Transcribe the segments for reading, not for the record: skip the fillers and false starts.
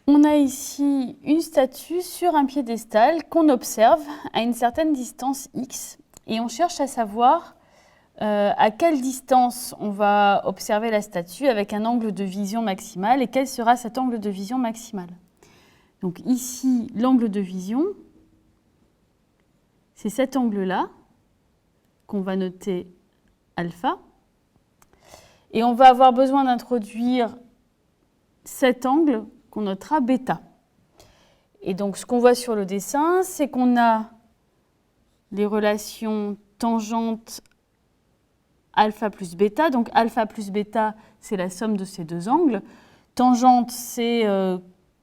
On a ici une statue sur un piédestal qu'on observe à une certaine distance x et on cherche à savoir à quelle distance on va observer la statue avec un angle de vision maximal et quel sera cet angle de vision maximal. Donc ici, l'angle de vision, c'est cet angle-là qu'on va noter alpha. Et on va avoir besoin d'introduire cet angle qu'on notera bêta. Et donc ce qu'on voit sur le dessin, c'est qu'on a les relations tangentes alpha plus bêta. Donc alpha plus bêta, c'est la somme de ces deux angles. Tangente, c'est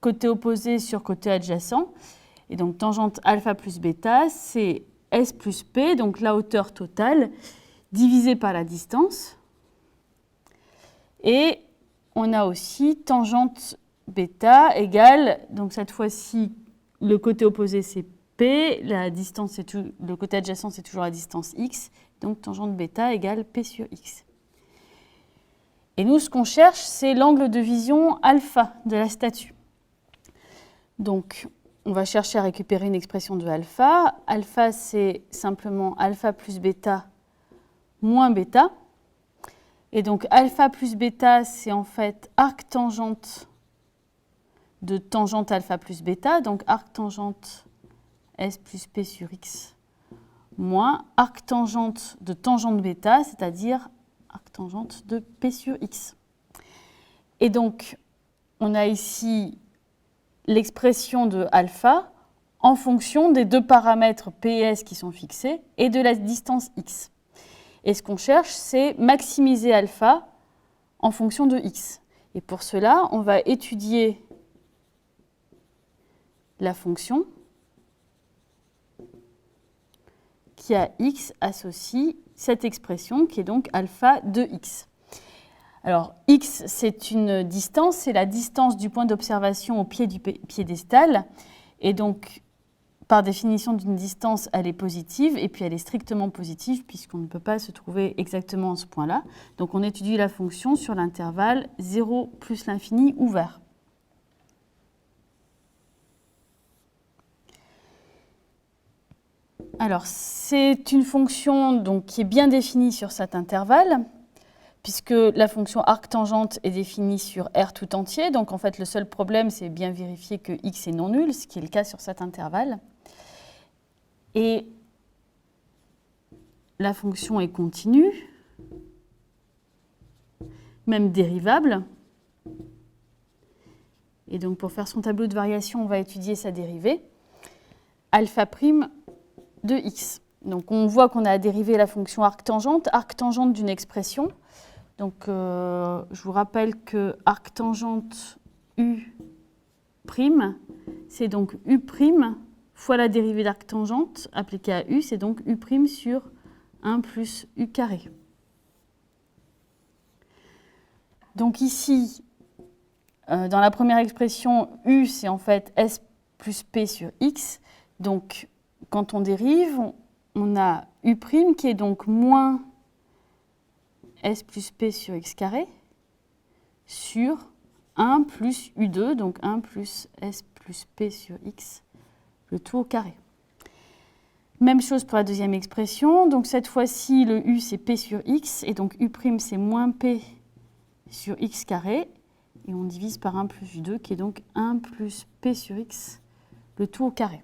côté opposé sur côté adjacent. Et donc tangente alpha plus bêta, c'est S plus P, donc la hauteur totale, divisée par la distance. Et on a aussi tangente bêta égale, donc cette fois-ci, le côté opposé c'est P, le côté adjacent c'est toujours la distance x, donc tangente bêta égale P sur x. Et nous, ce qu'on cherche, c'est l'angle de vision alpha de la statue. Donc, on va chercher à récupérer une expression de alpha. Alpha, c'est simplement alpha plus bêta moins bêta. Et donc, alpha plus bêta, c'est en fait arc tangente de tangente alpha plus bêta. Donc, arc tangente S plus P sur X moins arc tangente de tangente bêta, c'est-à-dire arc tangente de P sur X. Et donc, on a ici l'expression de alpha en fonction des deux paramètres P et S qui sont fixés et de la distance X. Et ce qu'on cherche, c'est maximiser alpha en fonction de X. Et pour cela, on va étudier la fonction qui à X associe cette expression qui est donc alpha de X. Alors, x, c'est une distance, c'est la distance du point d'observation au pied du piédestal. Et donc, par définition d'une distance, elle est positive, et puis elle est strictement positive, puisqu'on ne peut pas se trouver exactement à ce point-là. Donc, on étudie la fonction sur l'intervalle 0 plus l'infini ouvert. Alors, c'est une fonction donc, qui est bien définie sur cet intervalle, puisque la fonction arc-tangente est définie sur R tout entier. Donc en fait, le seul problème, c'est bien vérifier que x est non nul, ce qui est le cas sur cet intervalle. Et la fonction est continue, même dérivable. Et donc pour faire son tableau de variation, on va étudier sa dérivée, alpha prime de x. Donc on voit qu'on a dérivé la fonction arc-tangente d'une expression. Donc, je vous rappelle que arc-tangente U', c'est donc U' fois la dérivée d'arc-tangente appliquée à U, c'est donc U' sur 1 plus U carré. Donc ici, dans la première expression, U, c'est en fait S plus P sur X. Donc, quand on dérive, on a U' qui est donc moins S plus P sur X carré sur 1 plus U2, donc 1 plus S plus P sur X, le tout au carré. Même chose pour la deuxième expression. Donc cette fois-ci, le U, c'est P sur X, et donc U', c'est moins P sur X carré, et on divise par 1 plus U2, qui est donc 1 plus P sur X, le tout au carré.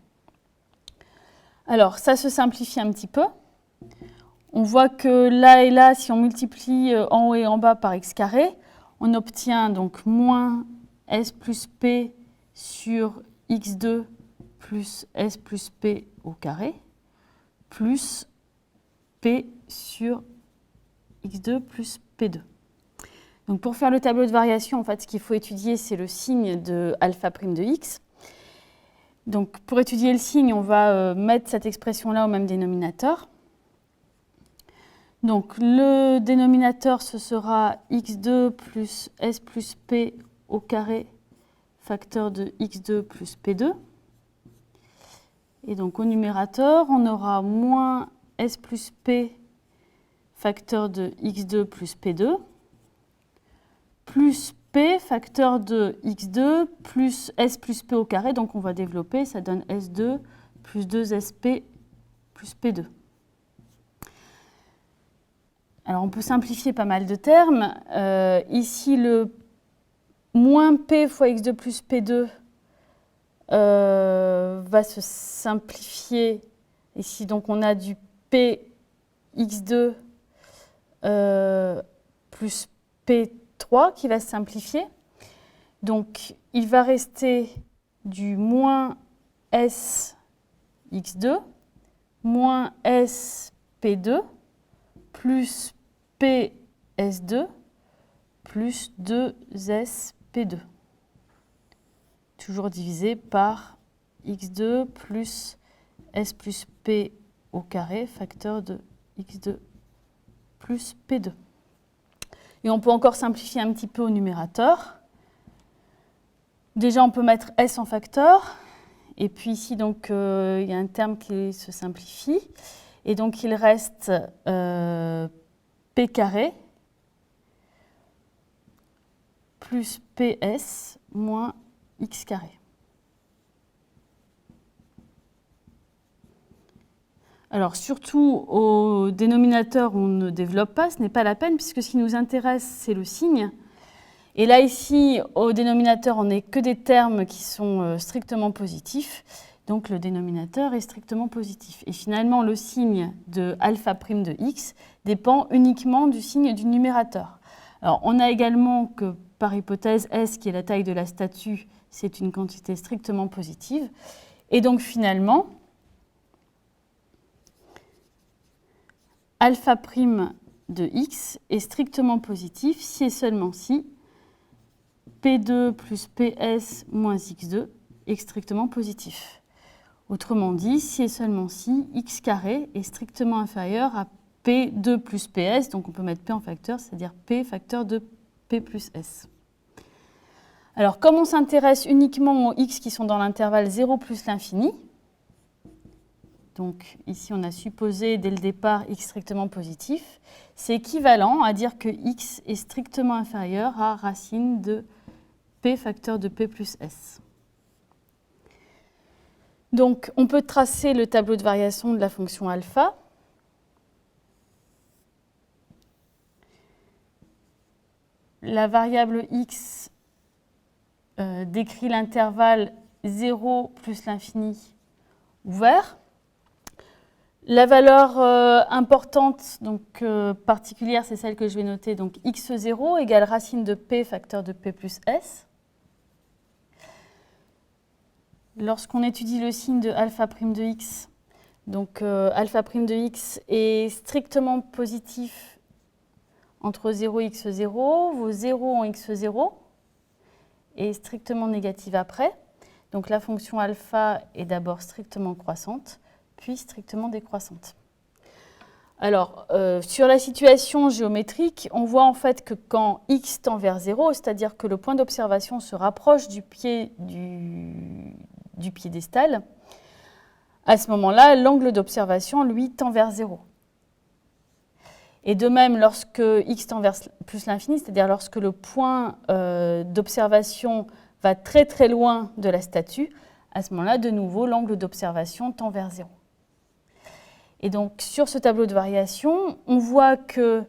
Alors, ça se simplifie un petit peu. On voit que là et là, si on multiplie en haut et en bas par x carré, on obtient donc moins s plus p sur x2 plus s plus p au carré, plus p sur x2 plus p2. Donc pour faire le tableau de variation, en fait, ce qu'il faut étudier, c'est le signe de alpha prime de x. Donc pour étudier le signe, on va mettre cette expression-là au même dénominateur. Donc le dénominateur, ce sera x2 plus s plus p au carré, facteur de x2 plus p2. Et donc au numérateur, on aura moins s plus p, facteur de x2 plus p2, plus p p facteur de x2 plus s plus p au carré. Donc on va développer, ça donne s2 plus 2sp plus p2. Alors on peut simplifier pas mal de termes. Ici, le moins p fois x2 plus p2 va se simplifier. Ici, donc on a du p x2 plus p3 qui va se simplifier. Donc il va rester du moins s x2 moins s p2 plus p s2 plus 2s p2. Toujours divisé par x2 plus s plus p au carré, facteur de x2 plus p2. Et on peut encore simplifier un petit peu au numérateur. Déjà, on peut mettre s en facteur. Et puis ici, donc, il y a un terme qui se simplifie. Et donc, il reste p carré plus ps moins x carré. Alors, surtout au dénominateur, on ne développe pas, ce n'est pas la peine, puisque ce qui nous intéresse, c'est le signe. Et là, ici, au dénominateur, on n'est que des termes qui sont strictement positifs. Donc, le dénominateur est strictement positif. Et finalement, le signe de alpha prime de x dépend uniquement du signe du numérateur. Alors, on a également que, par hypothèse, S, qui est la taille de la statue, c'est une quantité strictement positive. Et donc, finalement, alpha prime de x est strictement positif si et seulement si P2 plus PS moins x2 est strictement positif. Autrement dit, si et seulement si x carré est strictement inférieur à P2 plus PS, donc on peut mettre P en facteur, c'est-à-dire P facteur de P plus S. Alors, comme on s'intéresse uniquement aux x qui sont dans l'intervalle 0 plus l'infini, donc ici on a supposé dès le départ x strictement positif, c'est équivalent à dire que x est strictement inférieur à racine de p facteur de p plus s. Donc on peut tracer le tableau de variation de la fonction alpha. La variable x décrit l'intervalle 0 plus l'infini ouvert. La valeur importante, donc particulière, c'est celle que je vais noter, donc x0 égale racine de p facteur de p plus s. Lorsqu'on étudie le signe de alpha prime de x, donc alpha prime de x est strictement positif entre 0 et x0, vos 0 en x0 est strictement négative après. Donc la fonction alpha est d'abord strictement croissante, puis strictement décroissante. Alors, sur la situation géométrique, on voit en fait que quand x tend vers 0, c'est-à-dire que le point d'observation se rapproche du piédestal, à ce moment-là, l'angle d'observation, lui, tend vers 0. Et de même, lorsque x tend vers plus l'infini, c'est-à-dire lorsque le point d'observation va très très loin de la statue, à ce moment-là, de nouveau, l'angle d'observation tend vers 0. Et donc, sur ce tableau de variation, on voit que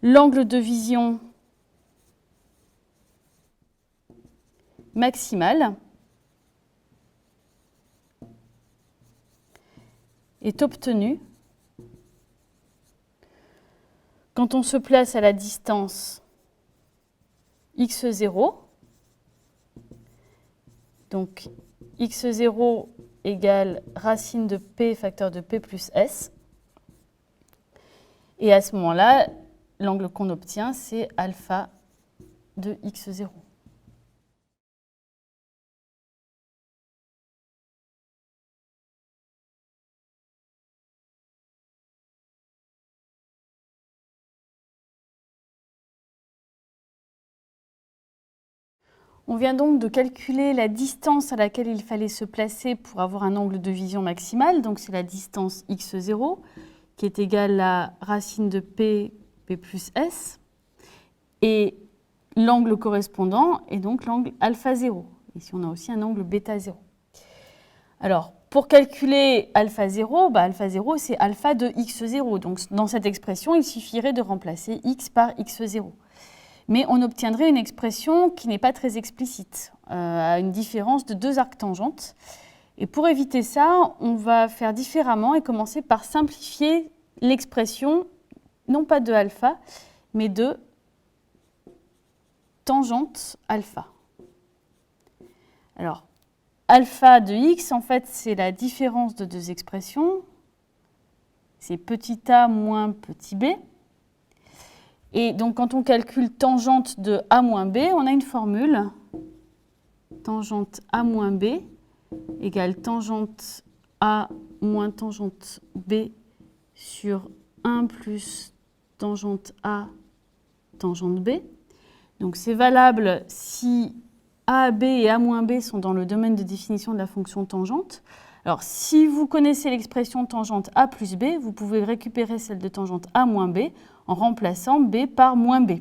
l'angle de vision maximal est obtenu quand on se place à la distance x0, donc x0 égale racine de p facteur de p plus s. Et à ce moment-là, l'angle qu'on obtient, c'est alpha de x0. On vient donc de calculer la distance à laquelle il fallait se placer pour avoir un angle de vision maximal. Donc c'est la distance x0 qui est égale à racine de p, p plus s. Et l'angle correspondant est donc l'angle alpha 0. Ici, on a aussi un angle bêta 0. Alors, pour calculer alpha 0, alpha 0, c'est alpha de x0. Donc, dans cette expression, il suffirait de remplacer x par x0. Mais on obtiendrait une expression qui n'est pas très explicite, à une différence de 2 arcs tangentes. Et pour éviter ça, on va faire différemment et commencer par simplifier l'expression, non pas de alpha, mais de tangente alpha. Alors, alpha de x, en fait, c'est la différence de 2 expressions. C'est petit a moins petit b. Et donc, quand on calcule tangente de a moins b, on a une formule. Tangente a moins b égale tangente a moins tangente b sur 1 plus tangente a tangente b. Donc, c'est valable si a, b et a moins b sont dans le domaine de définition de la fonction tangente. Alors, si vous connaissez l'expression tangente a plus b, vous pouvez récupérer celle de tangente a moins b en remplaçant b par moins b.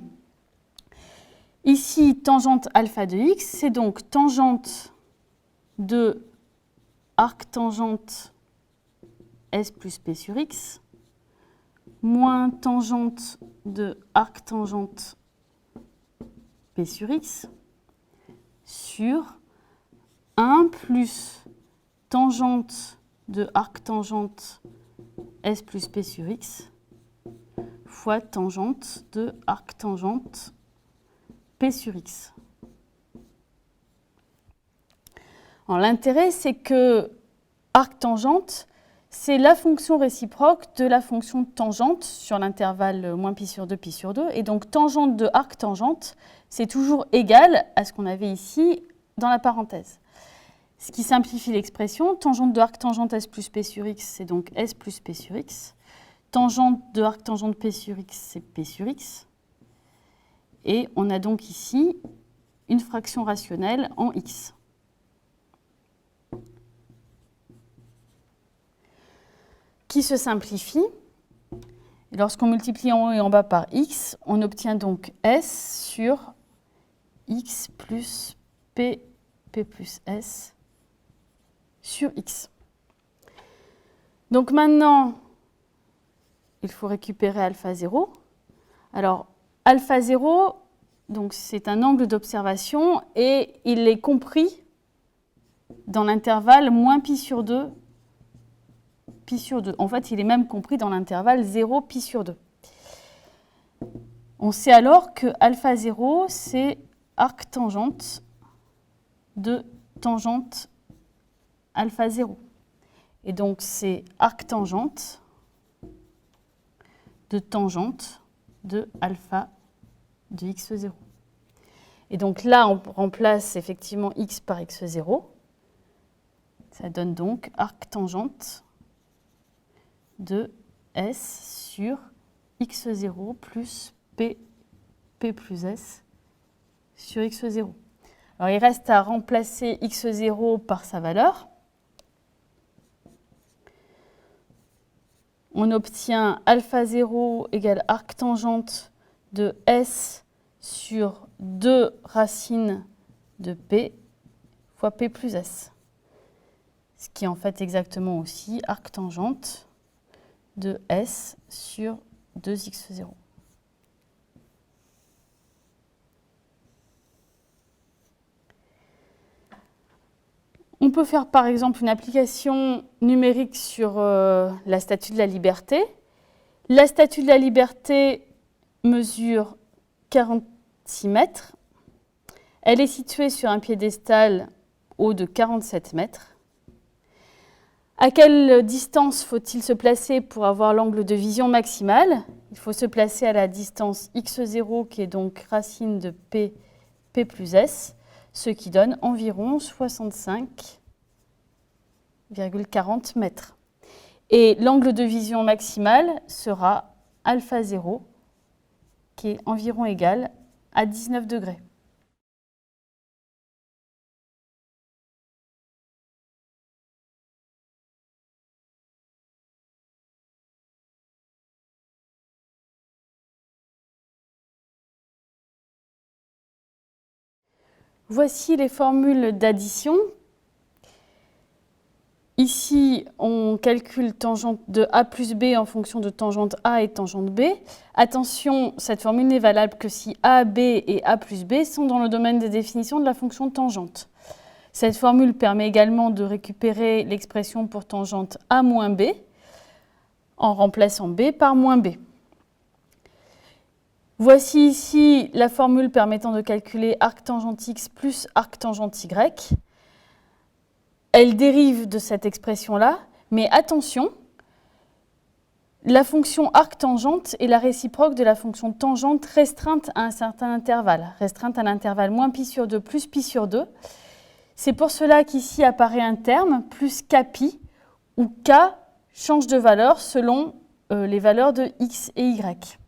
Ici, tangente alpha de x, c'est donc tangente de arc tangente s plus p sur x moins tangente de arc tangente p sur x sur 1 plus tangente de arc tangente s plus p sur x fois tangente de arc tangente p sur x. L'intérêt, c'est que arc tangente, c'est la fonction réciproque de la fonction tangente sur l'intervalle moins pi sur 2, pi sur 2. Et donc, tangente de arc tangente, c'est toujours égal à ce qu'on avait ici dans la parenthèse. Ce qui simplifie l'expression, tangente de arc tangente s plus p sur x, c'est donc s plus p sur x. Tangente de arc tangente p sur x, c'est p sur x. Et on a donc ici une fraction rationnelle en x. Qui se simplifie. Et lorsqu'on multiplie en haut et en bas par x, on obtient donc s sur x plus p plus s sur x. Donc maintenant, il faut récupérer alpha 0. Alors, alpha 0, c'est un angle d'observation et il est compris dans l'intervalle moins pi sur 2, pi sur 2. En fait, il est même compris dans l'intervalle 0, pi sur 2. On sait alors que alpha 0, c'est arc tangente de tangente alpha 0. Et donc, c'est arc tangente de tangente de alpha de x0. Et donc là, on remplace effectivement x par x0. Ça donne donc arc tangente de s sur x0 plus p plus s sur x0. Alors, il reste à remplacer x0 par sa valeur. On obtient alpha 0 égale arc tangente de s sur 2 racines de p fois p plus s. Ce qui est en fait exactement aussi arc tangente de s sur 2x0. On peut faire par exemple une application numérique sur la Statue de la Liberté. La Statue de la Liberté mesure 46 mètres. Elle est située sur un piédestal haut de 47 mètres. À quelle distance faut-il se placer pour avoir l'angle de vision maximal? Il faut se placer à la distance x0 qui est donc racine de p plus s, ce qui donne environ 65,40 mètres. Et l'angle de vision maximal sera alpha 0, qui est environ égal à 19 degrés. Voici les formules d'addition. Ici, on calcule tangente de A plus B en fonction de tangente A et tangente B. Attention, cette formule n'est valable que si A, B et A plus B sont dans le domaine des définitions de la fonction tangente. Cette formule permet également de récupérer l'expression pour tangente A moins B en remplaçant B par moins B. Voici ici la formule permettant de calculer arctangente x plus arctangente y. Elle dérive de cette expression-là, mais attention, la fonction arctangente est la réciproque de la fonction tangente restreinte à un certain intervalle, restreinte à l'intervalle moins pi sur 2 plus pi sur 2. C'est pour cela qu'ici apparaît un terme plus kpi, où k change de valeur selon les valeurs de x et y.